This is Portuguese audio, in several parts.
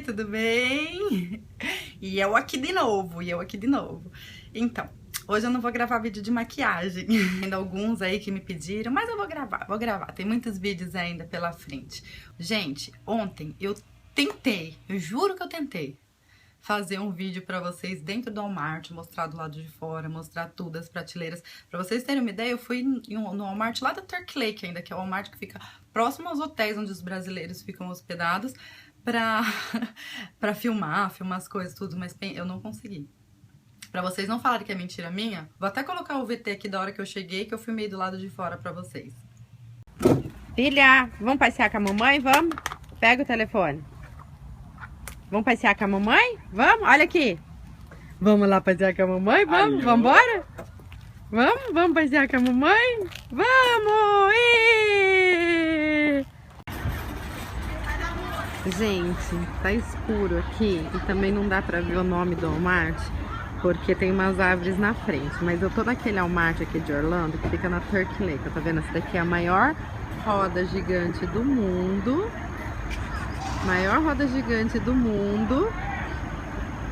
tudo bem? E eu aqui de novo, Então, hoje eu não vou gravar vídeo de maquiagem. Ainda alguns aí que me pediram, mas eu vou gravar. Tem muitos vídeos ainda pela frente. Gente, ontem eu juro que eu tentei fazer um vídeo pra vocês dentro do Walmart, mostrar do lado de fora, mostrar tudo, as prateleiras. Pra vocês terem uma ideia, eu fui no Walmart lá da Turkey Lake ainda, que é o Walmart que fica próximo aos hotéis onde os brasileiros ficam hospedados, pra filmar as coisas, tudo, mas eu não consegui. Pra vocês não falarem que é mentira minha, vou até colocar o VT aqui da hora que eu cheguei, que eu filmei do lado de fora pra vocês. Filha, vamos passear com a mamãe? Vamos? Pega o telefone. Vamos passear com a mamãe? Vamos? Olha aqui. Vamos lá passear com a mamãe? Vamos? Vamos embora? Vamos passear com a mamãe? Vamos! Ih! Gente, tá escuro aqui e também não dá pra ver o nome do Walmart, porque tem umas árvores na frente. Mas eu tô naquele Walmart aqui de Orlando, que fica na Turkey Lake. Tá vendo? Essa daqui é a maior roda gigante do mundo. Maior roda gigante do mundo,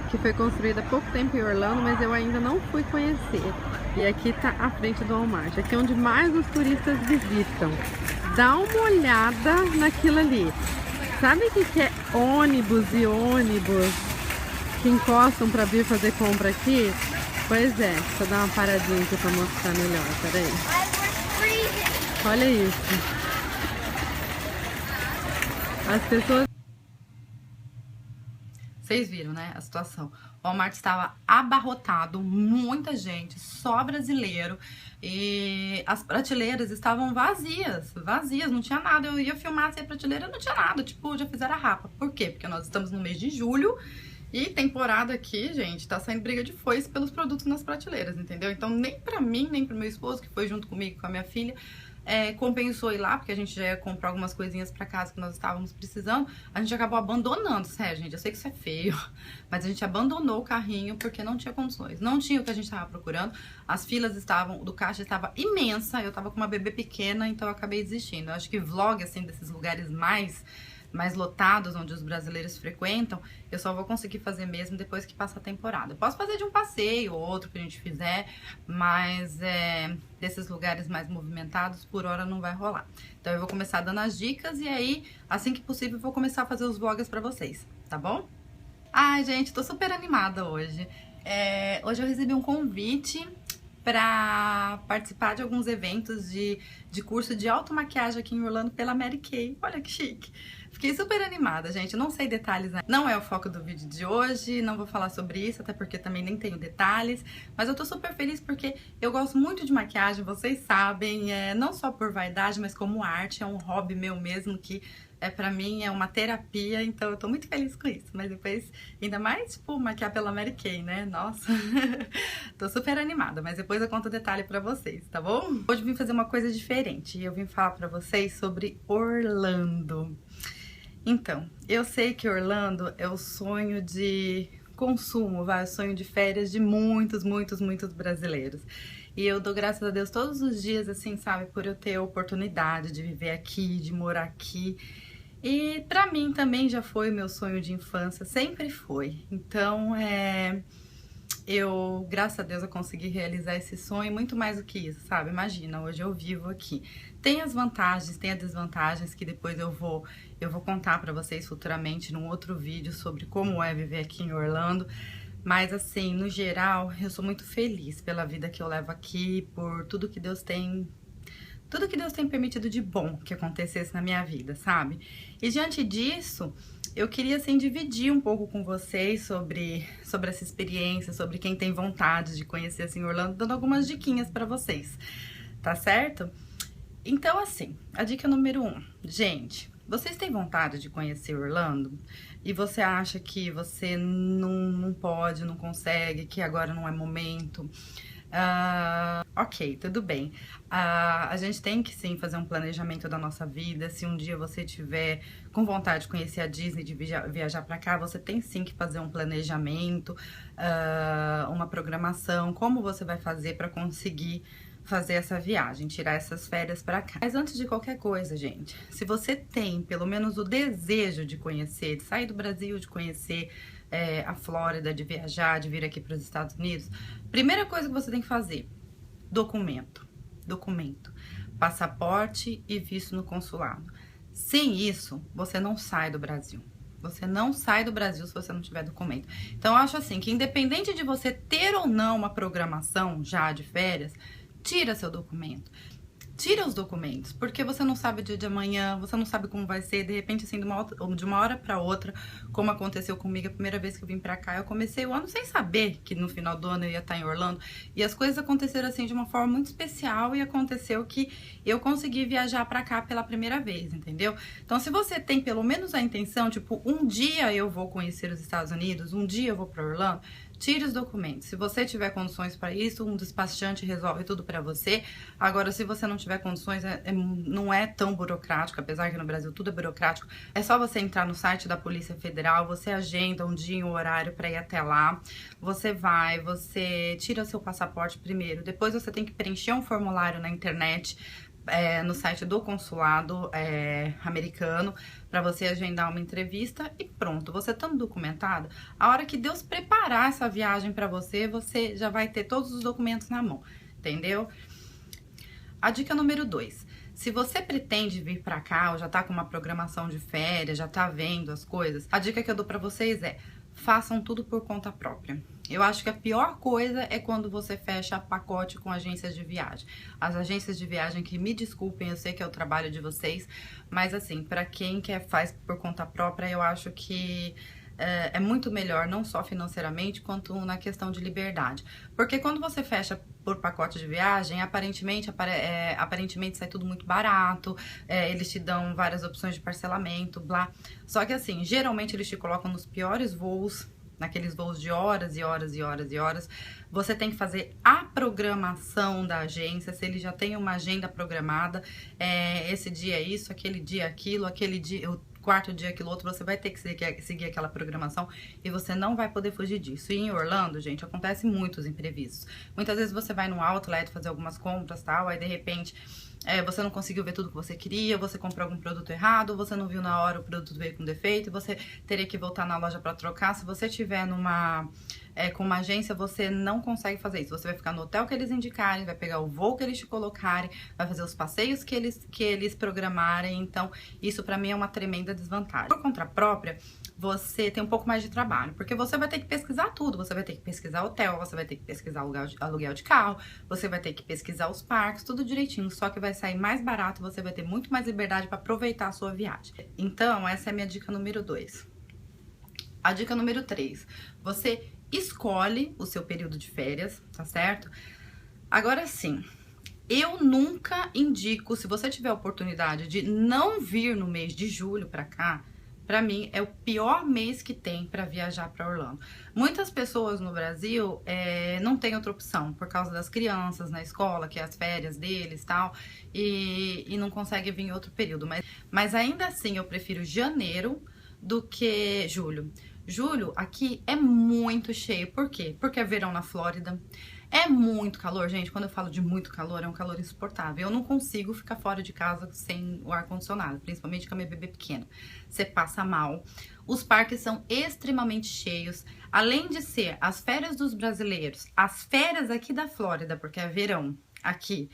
que foi construída há pouco tempo em Orlando, mas eu ainda não fui conhecer. E aqui tá a frente do Walmart, aqui é onde mais os turistas visitam. Dá uma olhada naquilo ali. Sabe o que é ônibus e ônibus que encostam pra vir fazer compra aqui? Pois é, deixa eu dar uma paradinha aqui pra mostrar melhor, peraí. Olha isso. As pessoas... Vocês viram, né, a situação. O Walmart estava abarrotado, muita gente, só brasileiro. E as prateleiras estavam vazias, não tinha nada. Eu ia filmar assim, a prateleira não tinha nada, tipo, já fizeram a rapa. Por quê? Porque nós estamos no mês de julho e temporada aqui, gente, tá saindo briga de foice pelos produtos nas prateleiras, entendeu? Então nem pra mim, nem pro meu esposo, que foi junto comigo, com a minha filha, compensou ir lá, porque a gente já ia comprar algumas coisinhas pra casa que nós estávamos precisando. A gente acabou abandonando, sério, gente, eu sei que isso é feio, mas a gente abandonou o carrinho porque não tinha condições, não tinha o que a gente estava procurando. As filas do caixa estava imensa, eu tava com uma bebê pequena, então eu acabei desistindo. Eu acho que vlog, assim, desses lugares mais lotados, onde os brasileiros frequentam, eu só vou conseguir fazer mesmo depois que passa a temporada. Eu posso fazer de um passeio ou outro que a gente fizer, mas desses lugares mais movimentados, por hora não vai rolar. Então eu vou começar dando as dicas e aí, assim que possível, eu vou começar a fazer os vlogs pra vocês, tá bom? Ai, gente, tô super animada hoje. Hoje eu recebi um convite para participar de alguns eventos de curso de automaquiagem aqui em Orlando pela Mary Kay. Olha que chique! Fiquei super animada, gente. Eu não sei detalhes, né? Não é o foco do vídeo de hoje, não vou falar sobre isso, até porque também nem tenho detalhes. Mas eu tô super feliz porque eu gosto muito de maquiagem, vocês sabem, não só por vaidade, mas como arte. É um hobby meu mesmo que pra mim é uma terapia, então eu tô muito feliz com isso. Mas depois, ainda mais, tipo, maquiar pela Mary Kay, né? Nossa, tô super animada, mas depois eu conto o detalhe pra vocês, tá bom? Hoje eu vim fazer uma coisa diferente, eu vim falar pra vocês sobre Orlando. Então, eu sei que Orlando é o sonho de consumo, o sonho de férias de muitos brasileiros. E eu dou graças a Deus todos os dias, assim, sabe, por eu ter a oportunidade de viver aqui, de morar aqui. E pra mim também já foi o meu sonho de infância, sempre foi. Então, graças a Deus, eu consegui realizar esse sonho, muito mais do que isso, sabe? Imagina, hoje eu vivo aqui. Tem as vantagens, tem as desvantagens que depois eu vou contar pra vocês futuramente num outro vídeo sobre como é viver aqui em Orlando. Mas assim, no geral, eu sou muito feliz pela vida que eu levo aqui, por tudo que Deus tem permitido de bom que acontecesse na minha vida, sabe? E diante disso, eu queria, assim, dividir um pouco com vocês sobre essa experiência, sobre quem tem vontade de conhecer, assim, Orlando, dando algumas diquinhas pra vocês, tá certo? Então, assim, a dica número 1. Gente, vocês têm vontade de conhecer Orlando e você acha que você não pode, não consegue, que agora não é momento? Ok, tudo bem. A gente tem que sim fazer um planejamento da nossa vida. Se um dia você tiver com vontade de conhecer a Disney, de viajar pra cá, você tem sim que fazer um planejamento, uma programação, como você vai fazer pra conseguir fazer essa viagem, tirar essas férias pra cá. Mas antes de qualquer coisa, gente, se você tem pelo menos o desejo de conhecer, de sair do Brasil, de conhecer a Flórida, de viajar, de vir aqui para os Estados Unidos, primeira coisa que você tem que fazer, documento, passaporte e visto no consulado. Sem isso, você não sai do Brasil. Você não sai do Brasil se você não tiver documento. Então, eu acho assim, que independente de você ter ou não uma programação já de férias, tira seu documento. Tira os documentos, porque você não sabe o dia de amanhã, você não sabe como vai ser, de repente, assim, de uma hora pra outra, como aconteceu comigo a primeira vez que eu vim pra cá, eu comecei o ano sem saber que no final do ano eu ia estar em Orlando, e as coisas aconteceram, assim, de uma forma muito especial, e aconteceu que eu consegui viajar pra cá pela primeira vez, entendeu? Então, se você tem pelo menos a intenção, tipo, um dia eu vou conhecer os Estados Unidos, um dia eu vou pra Orlando, tire os documentos. Se você tiver condições para isso, um despachante resolve tudo para você. Agora, se você não tiver condições, não é tão burocrático, apesar que no Brasil tudo é burocrático. É só você entrar no site da Polícia Federal, você agenda um dia e um horário para ir até lá. Você vai, você tira seu passaporte primeiro, depois você tem que preencher um formulário na internet, no site do consulado americano, para você agendar uma entrevista e pronto, você estando documentado, a hora que Deus preparar essa viagem para você, você já vai ter todos os documentos na mão, entendeu? A dica número 2, se você pretende vir para cá ou já tá com uma programação de férias, já tá vendo as coisas, a dica que eu dou para vocês é: façam tudo por conta própria. Eu acho que a pior coisa é quando você fecha pacote com agências de viagem. As agências de viagem, que me desculpem, eu sei que é o trabalho de vocês, mas assim, para quem faz por conta própria, eu acho que é muito melhor, não só financeiramente, quanto na questão de liberdade. Porque quando você fecha por pacote de viagem, aparentemente sai tudo muito barato, eles te dão várias opções de parcelamento, blá. Só que assim, geralmente eles te colocam nos piores voos, naqueles voos de horas e horas e horas e horas. Você tem que fazer a programação da agência, se ele já tem uma agenda programada, esse dia é isso, aquele dia aquilo, aquele dia, o quarto dia aquilo outro, você vai ter que seguir aquela programação e você não vai poder fugir disso. E em Orlando, gente, acontece muitos imprevistos. Muitas vezes você vai no outlet fazer algumas compras, tal, aí de repente você não conseguiu ver tudo que você queria, você comprou algum produto errado, você não viu na hora, o produto veio com defeito, você teria que voltar na loja para trocar. Se você tiver com uma agência, você não consegue fazer isso. Você vai ficar no hotel que eles indicarem, vai pegar o voo que eles te colocarem, vai fazer os passeios que eles programarem. Então, isso pra mim é uma tremenda desvantagem. Por conta própria, você tem um pouco mais de trabalho, porque você vai ter que pesquisar tudo. Você vai ter que pesquisar hotel, você vai ter que pesquisar aluguel de carro, você vai ter que pesquisar os parques, tudo direitinho. Só que vai sair mais barato, você vai ter muito mais liberdade para aproveitar a sua viagem. Então, essa é a minha dica número 2. A dica número 3, você escolhe o seu período de férias, tá certo? Agora sim, eu nunca indico, se você tiver a oportunidade de não vir no mês de julho pra cá, pra mim é o pior mês que tem pra viajar pra Orlando. Muitas pessoas no Brasil não tem outra opção, por causa das crianças na escola, que é as férias deles e tal, e não consegue vir em outro período. Mas ainda assim, eu prefiro janeiro do que julho. Julho aqui é muito cheio. Por quê? Porque é verão na Flórida. É muito calor, gente. Quando eu falo de muito calor, é um calor insuportável. Eu não consigo ficar fora de casa sem o ar-condicionado, principalmente com a minha bebê pequena. Você passa mal. Os parques são extremamente cheios. Além de ser as férias dos brasileiros, as férias aqui da Flórida, porque é verão aqui,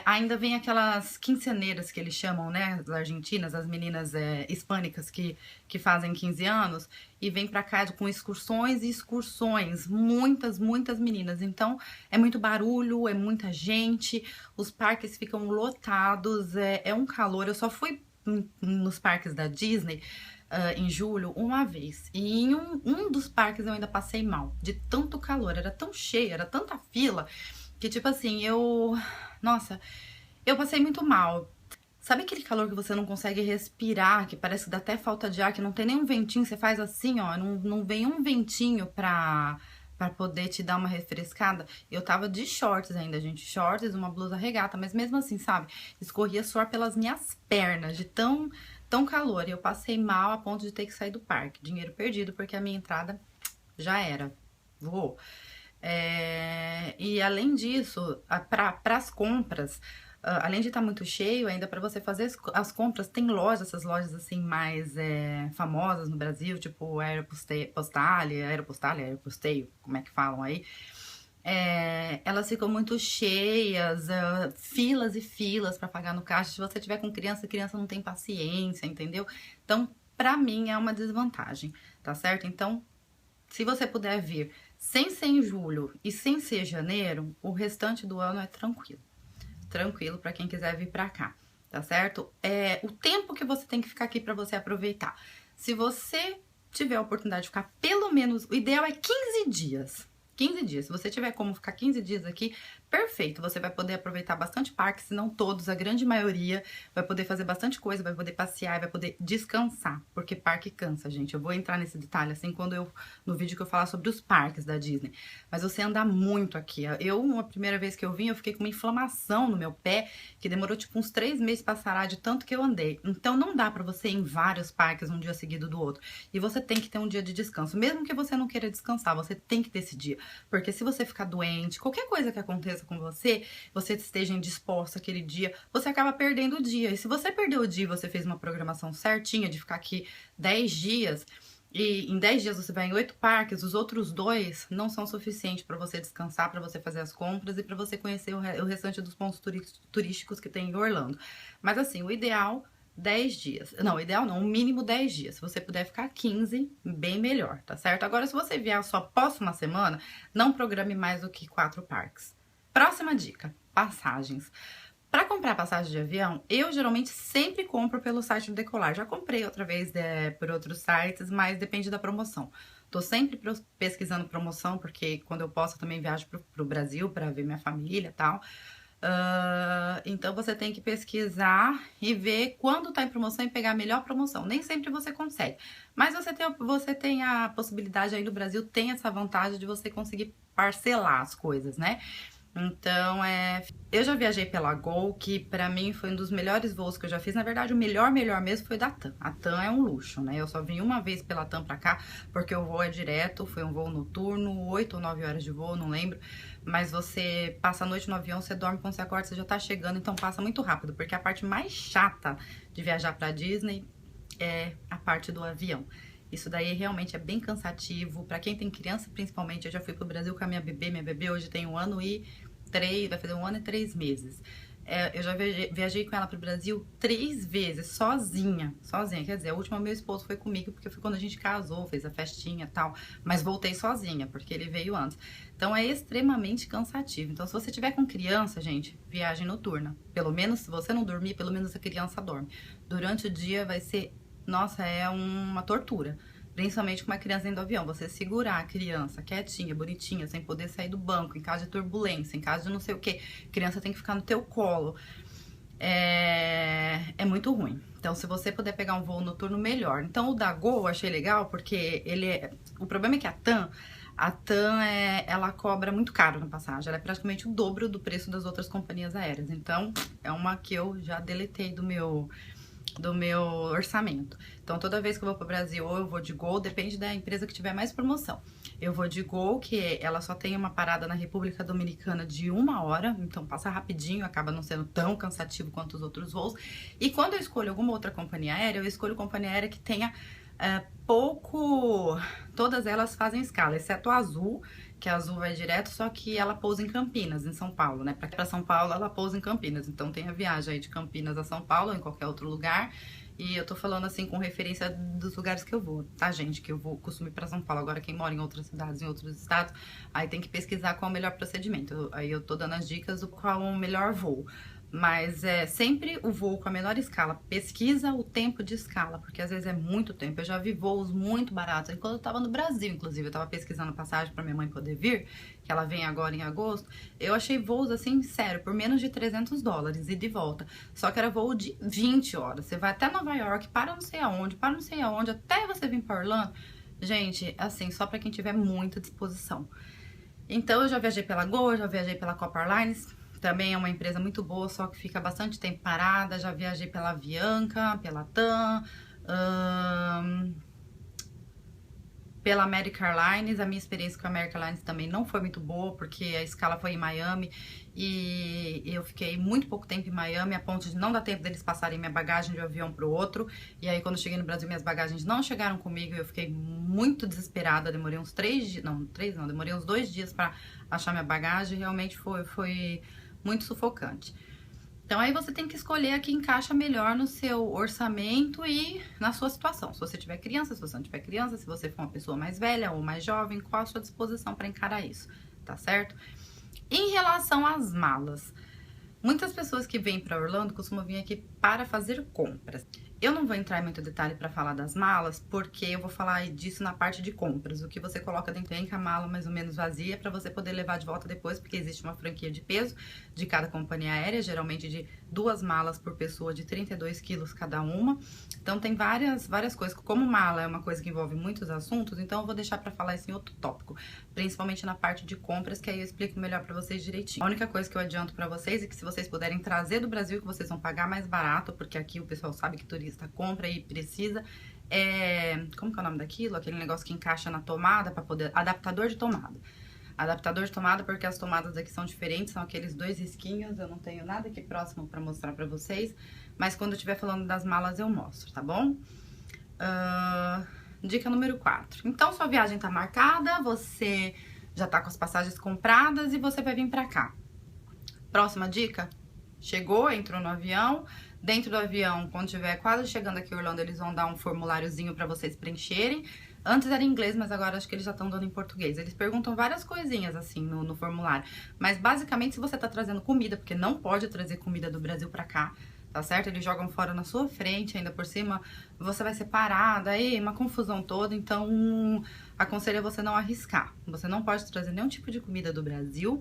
ainda vem aquelas quinceneiras que eles chamam, né, as argentinas, as meninas hispânicas que fazem 15 anos, e vem pra cá com excursões e excursões, muitas meninas. Então, é muito barulho, é muita gente, os parques ficam lotados, é um calor. Eu só fui nos parques da Disney em julho uma vez, e em um dos parques eu ainda passei mal, de tanto calor, era tão cheio, era tanta fila, que tipo assim, nossa, eu passei muito mal. Sabe aquele calor que você não consegue respirar, que parece que dá até falta de ar, que não tem nem um ventinho, você faz assim, ó, não vem um ventinho pra poder te dar uma refrescada? Eu tava de shorts ainda, gente, shorts, uma blusa regata, mas mesmo assim, sabe, escorria suor pelas minhas pernas, de tão calor, e eu passei mal a ponto de ter que sair do parque. Dinheiro perdido, porque a minha entrada já era, voou. E além disso, para as compras, além de estar muito cheio, ainda para você fazer as compras, tem lojas, essas lojas assim mais famosas no Brasil, tipo Aeroposteio, como é que falam aí? Elas ficam muito cheias, filas e filas para pagar no caixa. Se você tiver com criança, a criança não tem paciência, entendeu? Então, pra mim é uma desvantagem, tá certo? Então, se você puder vir sem ser em julho e sem ser janeiro, o restante do ano é tranquilo. Tranquilo para quem quiser vir pra cá, tá certo? O tempo que você tem que ficar aqui para você aproveitar. Se você tiver a oportunidade de ficar pelo menos, o ideal é 15 dias. 15 dias. Se você tiver como ficar 15 dias aqui, perfeito. Você vai poder aproveitar bastante parque, se não todos, a grande maioria. Vai poder fazer bastante coisa, vai poder passear, vai poder descansar. Porque parque cansa, gente. Eu vou entrar nesse detalhe assim no vídeo que eu falar sobre os parques da Disney. Mas você anda muito aqui. A primeira vez que eu vim, eu fiquei com uma inflamação no meu pé, que demorou tipo uns 3 meses pra sarar de tanto que eu andei. Então não dá pra você ir em vários parques um dia seguido do outro. E você tem que ter um dia de descanso. Mesmo que você não queira descansar, você tem que ter esse dia. Porque se você ficar doente, qualquer coisa que aconteça com você esteja indisposto aquele dia, você acaba perdendo o dia. E se você perdeu o dia e você fez uma programação certinha de ficar aqui 10 dias, e em 10 dias você vai em 8 parques, os outros 2 não são suficientes para você descansar, para você fazer as compras e para você conhecer o restante dos pontos turísticos que tem em Orlando. Mas assim, o ideal 10 dias. Não, ideal não, o mínimo 10 dias. Se você puder ficar 15, bem melhor, tá certo? Agora, se você vier só após uma semana, não programe mais do que 4 parques. Próxima dica, passagens. Para comprar passagem de avião, eu geralmente sempre compro pelo site do Decolar. Já comprei outra vez por outros sites, mas depende da promoção. Tô sempre pesquisando promoção, porque quando eu posso eu também viajo pro Brasil para ver minha família e tal. Então você tem que pesquisar e ver quando tá em promoção e pegar a melhor promoção. Nem sempre você consegue, mas você tem a possibilidade aí no Brasil, tem essa vantagem de você conseguir parcelar as coisas, né? Então, eu já viajei pela Gol, que pra mim foi um dos melhores voos que eu já fiz. Na verdade, o melhor mesmo foi da TAM. A TAM é um luxo, né? Eu só vim uma vez pela TAM pra cá, porque o voo é direto, foi um voo noturno, 8 ou 9 horas de voo, não lembro. Mas você passa a noite no avião, você dorme, quando você acorda, você já tá chegando, então passa muito rápido. Porque a parte mais chata de viajar pra Disney é a parte do avião. Isso daí realmente é bem cansativo. Pra quem tem criança, principalmente, eu já fui pro Brasil com a minha bebê hoje tem 1 ano e 3, vai fazer 1 ano e 3 meses. Eu já viajei com ela pro Brasil 3 vezes, sozinha, quer dizer, a última meu esposo foi comigo, porque foi quando a gente casou, fez a festinha e tal, mas voltei sozinha, porque ele veio antes. Então é extremamente cansativo. Então se você tiver com criança, gente, viagem noturna. Pelo menos, se você não dormir, pelo menos a criança dorme. Durante o dia vai ser, nossa, é uma tortura. Principalmente com uma criança dentro do avião, você segurar a criança quietinha, bonitinha, sem poder sair do banco, em caso de turbulência, em caso de não sei o que, a criança tem que ficar no teu colo. É muito ruim. Então, se você puder pegar um voo noturno, melhor. Então, o da Gol eu achei legal, porque o problema é que a TAM, ela cobra muito caro na passagem. Ela é praticamente o dobro do preço das outras companhias aéreas. Então, é uma que eu já deletei do meu orçamento. Então, toda vez que eu vou pro Brasil, ou eu vou de Gol, depende da empresa que tiver mais promoção. Eu vou de Gol, que ela só tem uma parada na República Dominicana de 1 hora, então passa rapidinho, acaba não sendo tão cansativo quanto os outros voos. E quando eu escolho alguma outra companhia aérea, eu escolho companhia aérea que tenha todas elas fazem escala, exceto a Azul, que a Azul vai direto, só que ela pousa em Campinas, em São Paulo, né? Pra São Paulo, ela pousa em Campinas. Então tem a viagem aí de Campinas a São Paulo, ou em qualquer outro lugar. E eu tô falando assim com referência dos lugares que eu vou, tá, gente? Que eu costumo ir pra São Paulo. Agora, quem mora em outras cidades, em outros estados, aí tem que pesquisar qual é o melhor procedimento. Aí eu tô dando as dicas do qual é o melhor voo. Mas é sempre o voo com a menor escala. Pesquisa o tempo de escala, porque às vezes é muito tempo. Eu já vi voos muito baratos. Enquanto eu tava no Brasil, inclusive, eu tava pesquisando passagem pra minha mãe poder vir, que ela vem agora em agosto. Eu achei voos assim, sério, por menos de $300 e de volta. Só que era voo de 20 horas. Você vai até Nova York, para não sei aonde, até você vir pra Orlando. Gente, assim, só pra quem tiver muita disposição. Então, eu já viajei pela Gol, já viajei pela Copa Airlines. Também é uma empresa muito boa, só que fica bastante tempo parada. Já viajei pela Avianca, pela TAM. pela American Airlines. A minha experiência com a American Airlines também não foi muito boa, porque a escala foi em Miami e eu fiquei muito pouco tempo em Miami, a ponto de não dar tempo deles passarem minha bagagem de um avião para o outro. E aí, quando eu cheguei no Brasil, minhas bagagens não chegaram comigo e eu fiquei muito desesperada. Demorei uns 3 dias, demorei uns 2 dias para achar minha bagagem. Realmente foi muito sufocante. Então aí você tem que escolher a que encaixa melhor no seu orçamento e na sua situação. Se você tiver criança, se você não tiver criança, se você for uma pessoa mais velha ou mais jovem, qual a sua disposição para encarar isso, tá certo? Em relação às malas, muitas pessoas que vêm para Orlando costumam vir aqui para fazer compras. Eu não vou entrar em muito detalhe para falar das malas, porque eu vou falar disso na parte de compras. O que você coloca dentro vem com a mala mais ou menos vazia para você poder levar de volta depois, porque existe uma franquia de peso de cada companhia aérea, geralmente de 2 malas por pessoa de 32 quilos cada uma. Então tem várias coisas. Como mala é uma coisa que envolve muitos assuntos, então eu vou deixar para falar isso em outro tópico, principalmente na parte de compras, que aí eu explico melhor para vocês direitinho. A única coisa que eu adianto para vocês é que se vocês puderem trazer do Brasil, que vocês vão pagar mais barato, porque aqui o pessoal sabe que turista compra e precisa, como que é o nome daquilo? Aquele negócio que encaixa na tomada para poder, adaptador de tomada. Adaptador de tomada, porque as tomadas aqui são diferentes, são aqueles 2 risquinhos, eu não tenho nada aqui próximo para mostrar para vocês, mas quando eu estiver falando das malas eu mostro, tá bom? Dica número 4. Então, sua viagem tá marcada, você já tá com as passagens compradas e você vai vir pra cá. Próxima dica: chegou, entrou no avião. Dentro do avião, quando estiver quase chegando aqui em Orlando, eles vão dar um formuláriozinho pra vocês preencherem. Antes era em inglês, mas agora acho que eles já estão dando em português. Eles perguntam várias coisinhas assim no formulário. Mas basicamente, se você tá trazendo comida, porque não pode trazer comida do Brasil pra cá, tá certo? Eles jogam fora na sua frente, ainda por cima, você vai ser parada, aí uma confusão toda. Então, aconselho você não arriscar. Você não pode trazer nenhum tipo de comida do Brasil.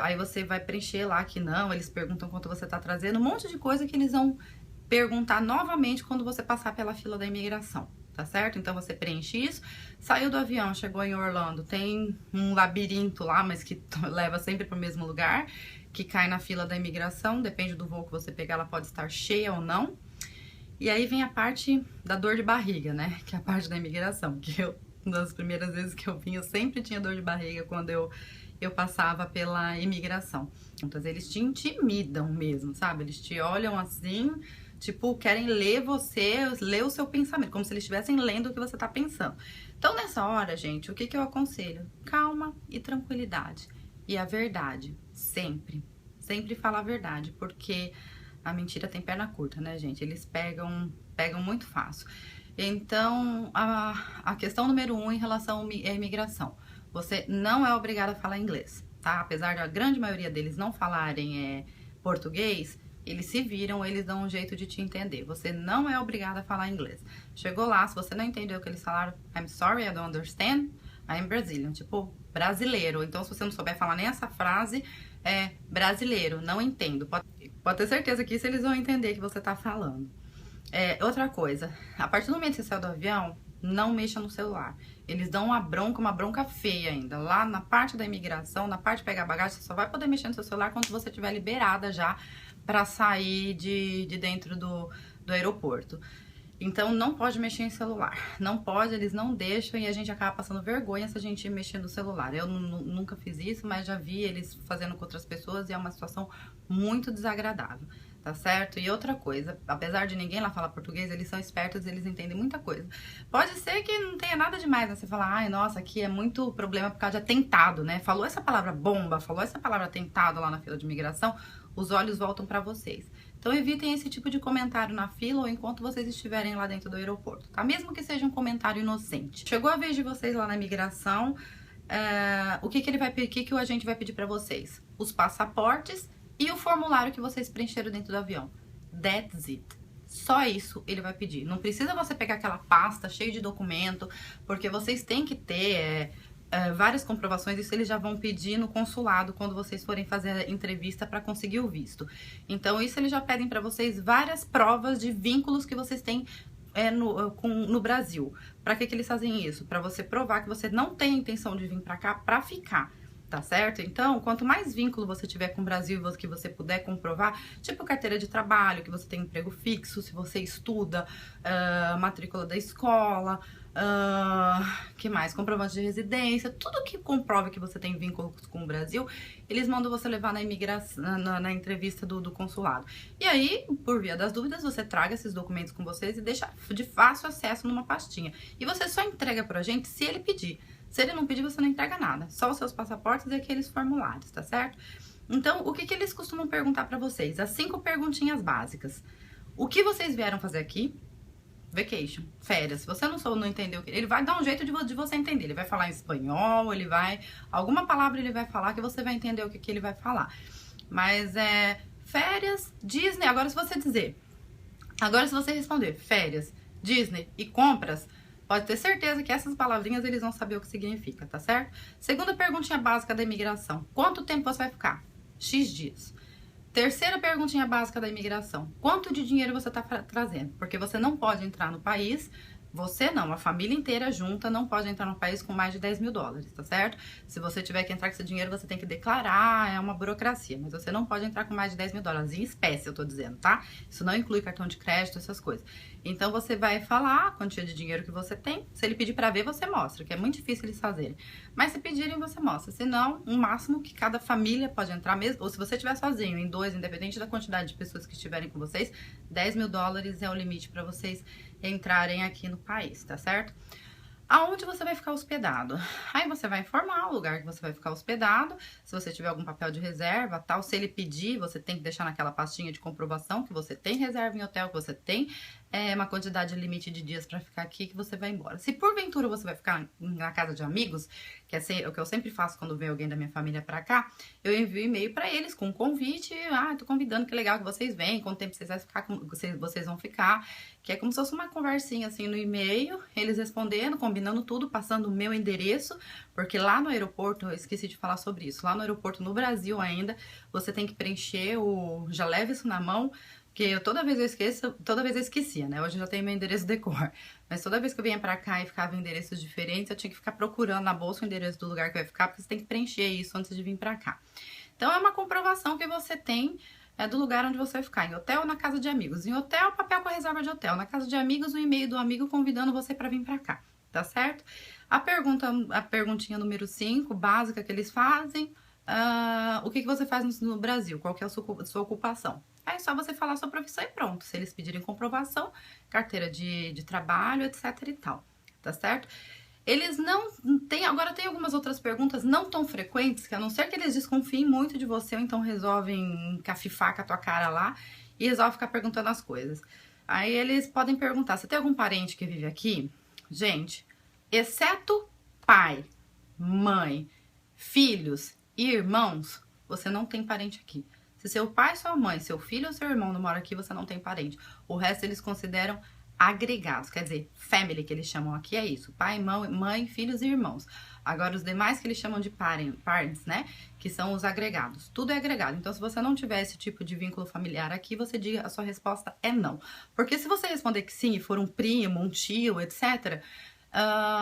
Aí você vai preencher lá que não, eles perguntam quanto você tá trazendo, um monte de coisa que eles vão perguntar novamente quando você passar pela fila da imigração, tá certo? Então você preenche isso, saiu do avião, chegou em Orlando, tem um labirinto lá, mas que leva sempre pro mesmo lugar, que cai na fila da imigração, depende do voo que você pegar, ela pode estar cheia ou não. E aí vem a parte da dor de barriga, né? Que é a parte da imigração, que uma das primeiras vezes que eu vim, eu sempre tinha dor de barriga quando eu passava pela imigração. Então, eles te intimidam mesmo, sabe? Eles te olham assim, tipo, querem ler você, ler o seu pensamento, como se eles estivessem lendo o que você tá pensando. Então, nessa hora, gente, o que que eu aconselho? Calma e tranquilidade. E a verdade, sempre. Sempre falar a verdade, porque a mentira tem perna curta, né, gente? Eles pegam muito fácil. Então, a questão número 1 em relação à imigração. Você não é obrigado a falar inglês, tá? Apesar da grande maioria deles não falarem português, eles se viram, eles dão um jeito de te entender. Você não é obrigado a falar inglês. Chegou lá, se você não entendeu o que eles falaram, I'm sorry, I don't understand, I'm Brazilian. Tipo, brasileiro. Então, se você não souber falar nem essa frase, é brasileiro, não entendo. Pode ter certeza que isso eles vão entender que você tá falando. Outra coisa, a partir do momento que você saiu do avião, não mexa no celular. Eles dão uma bronca feia ainda. Lá na parte da imigração, na parte de pegar bagagem, você só vai poder mexer no seu celular quando você estiver liberada já pra sair de dentro do aeroporto. Então, não pode mexer em celular. Não pode, eles não deixam e a gente acaba passando vergonha se a gente mexer no celular. Eu nunca fiz isso, mas já vi eles fazendo com outras pessoas e é uma situação muito desagradável. Tá certo? E outra coisa, apesar de ninguém lá falar português, eles são espertos, eles entendem muita coisa. Pode ser que não tenha nada demais, né? Você falar, ai, nossa, aqui é muito problema por causa de atentado, né? Falou essa palavra bomba, falou essa palavra atentado lá na fila de imigração, os olhos voltam pra vocês. Então evitem esse tipo de comentário na fila ou enquanto vocês estiverem lá dentro do aeroporto, tá? Mesmo que seja um comentário inocente. Chegou a vez de vocês lá na imigração, o que o agente vai pedir pra vocês? Os passaportes e o formulário que vocês preencheram dentro do avião. That's it. Só isso ele vai pedir. Não precisa você pegar aquela pasta cheia de documento, porque vocês têm que ter várias comprovações. Isso eles já vão pedir no consulado quando vocês forem fazer a entrevista para conseguir o visto. Então, isso eles já pedem para vocês várias provas de vínculos que vocês têm no Brasil. Para que eles fazem isso? Para você provar que você não tem intenção de vir para cá para ficar. tá certo? Então, quanto mais vínculo você tiver com o Brasil, que você puder comprovar, tipo carteira de trabalho, que você tem emprego fixo, se você estuda, matrícula da escola, que mais? Comprovante de residência, tudo que comprove que você tem vínculos com o Brasil, eles mandam você levar na imigração, na entrevista do consulado. E aí, por via das dúvidas, você traga esses documentos com vocês e deixa de fácil acesso numa pastinha. E você só entrega pra gente se ele pedir. Se ele não pedir, você não entrega nada. Só os seus passaportes e aqueles formulários, tá certo? Então, o que eles costumam perguntar pra vocês? As 5 perguntinhas básicas. O que vocês vieram fazer aqui? Vacation, férias. Se você não entendeu, ele vai dar um jeito de você entender. Ele vai falar em espanhol, alguma palavra ele vai falar que você vai entender o que ele vai falar. Mas férias, Disney. Agora se você responder férias, Disney e compras, pode ter certeza que essas palavrinhas eles vão saber o que significa, tá certo? Segunda perguntinha básica da imigração. Quanto tempo você vai ficar? X dias. Terceira perguntinha básica da imigração. Quanto de dinheiro você está trazendo? Porque você não pode entrar no país, você não, a família inteira junta não pode entrar no país com mais de 10 mil dólares, tá certo? Se você tiver que entrar com esse dinheiro, você tem que declarar, é uma burocracia. Mas você não pode entrar com mais de 10 mil dólares, em espécie, eu tô dizendo, tá? Isso não inclui cartão de crédito, essas coisas. Então, você vai falar a quantia de dinheiro que você tem. Se ele pedir pra ver, você mostra, que é muito difícil eles fazerem. Mas se pedirem, você mostra. Senão, o máximo que cada família pode entrar mesmo, ou se você estiver sozinho, em 2, independente da quantidade de pessoas que estiverem com vocês, 10 mil dólares é o limite pra vocês entrarem aqui no país, tá certo? Aonde você vai ficar hospedado? Aí você vai informar o lugar que você vai ficar hospedado, se você tiver algum papel de reserva, tal. Se ele pedir, você tem que deixar naquela pastinha de comprovação que você tem reserva em hotel, que você tem uma quantidade limite de dias para ficar aqui, que você vai embora. Se porventura você vai ficar na casa de amigos, que é o que eu sempre faço quando vem alguém da minha família para cá, eu envio e-mail para eles com um convite. Tô convidando, que legal que vocês vêm, quanto tempo vocês vão ficar, que é como se fosse uma conversinha assim no e-mail, eles respondendo, combinando tudo, passando o meu endereço, porque lá no aeroporto, eu esqueci de falar sobre isso, lá no aeroporto no Brasil ainda, você tem que preencher já leva isso na mão, porque toda vez eu esquecia, né? Hoje eu já tenho meu endereço de cor. Mas toda vez que eu vinha pra cá e ficava em endereços diferentes, eu tinha que ficar procurando na bolsa o endereço do lugar que eu ia ficar, porque você tem que preencher isso antes de vir pra cá. Então, é uma comprovação que você tem do lugar onde você vai ficar. Em hotel ou na casa de amigos. Em hotel, papel com a reserva de hotel. Na casa de amigos, o e-mail do amigo convidando você pra vir pra cá. Tá certo? A perguntinha número 5, básica que eles fazem. O que você faz no Brasil? Qual que é a sua ocupação? Aí é só você falar a sua profissão e pronto. Se eles pedirem comprovação, carteira de trabalho, etc e tal. Tá certo? Eles não têm... Agora tem algumas outras perguntas não tão frequentes, que a não ser que eles desconfiem muito de você, ou então resolvem cafifar com a tua cara lá e resolvem ficar perguntando as coisas. Aí eles podem perguntar, você tem algum parente que vive aqui? Gente, exceto pai, mãe, filhos e irmãos, você não tem parente aqui. Se seu pai, sua mãe, seu filho ou seu irmão não mora aqui, você não tem parente. O resto eles consideram agregados, quer dizer, family que eles chamam aqui é isso. Pai, mãe, filhos e irmãos. Agora, os demais que eles chamam de parents, né? Que são os agregados. Tudo é agregado. Então, se você não tiver esse tipo de vínculo familiar aqui, você diga, a sua resposta é não. Porque se você responder que sim, e for um primo, um tio, etc.,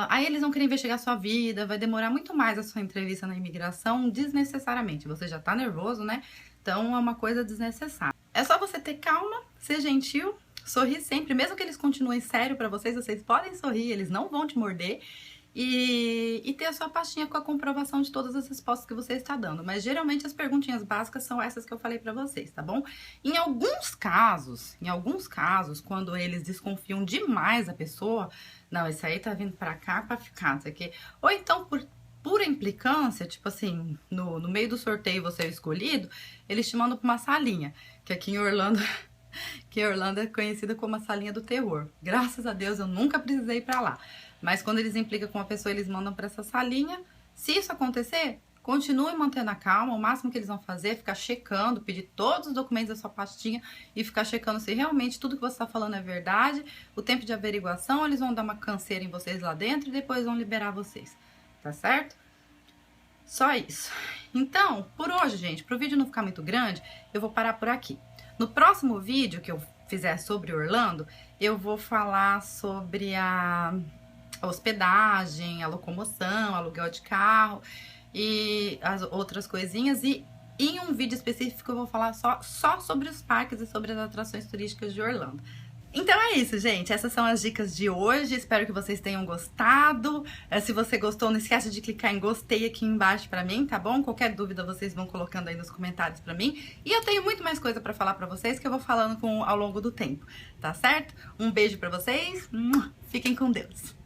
aí eles vão querer investigar a sua vida, vai demorar muito mais a sua entrevista na imigração desnecessariamente. Você já tá nervoso, né? Então, é uma coisa desnecessária. É só você ter calma, ser gentil, sorrir sempre. Mesmo que eles continuem sério pra vocês, vocês podem sorrir, eles não vão te morder. E ter a sua pastinha com a comprovação de todas as respostas que você está dando. Mas, geralmente, as perguntinhas básicas são essas que eu falei pra vocês, tá bom? Em alguns casos, quando eles desconfiam demais da pessoa, não, esse aí tá vindo pra cá pra ficar, não sei o quê. Ou então, por pura implicância, tipo assim, no meio do sorteio você é o escolhido, eles te mandam pra uma salinha, que aqui em Orlando... que Orlando é conhecida como a salinha do terror. Graças a Deus eu nunca precisei ir pra lá. Mas quando eles implicam com uma pessoa, eles mandam pra essa salinha. Se isso acontecer, continue mantendo a calma. O máximo que eles vão fazer é ficar checando, pedir todos os documentos da sua pastinha e ficar checando se realmente tudo que você tá falando é verdade. O tempo de averiguação, eles vão dar uma canseira em vocês lá dentro e depois vão liberar vocês. Tá certo? Só isso. Então, por hoje, gente, pro vídeo não ficar muito grande, eu vou parar por aqui. No próximo vídeo que eu fizer sobre Orlando, eu vou falar sobre a hospedagem, a locomoção, aluguel de carro. e as outras coisinhas. E em um vídeo específico eu vou falar só sobre os parques e sobre as atrações turísticas de Orlando. Então é isso, gente. Essas são as dicas de hoje. Espero que vocês tenham gostado. Se você gostou, não esquece de clicar em gostei aqui embaixo pra mim, tá bom? Qualquer dúvida vocês vão colocando aí nos comentários pra mim. E eu tenho muito mais coisa pra falar pra vocês que eu vou falando ao longo do tempo, tá certo? Um beijo pra vocês. Fiquem com Deus.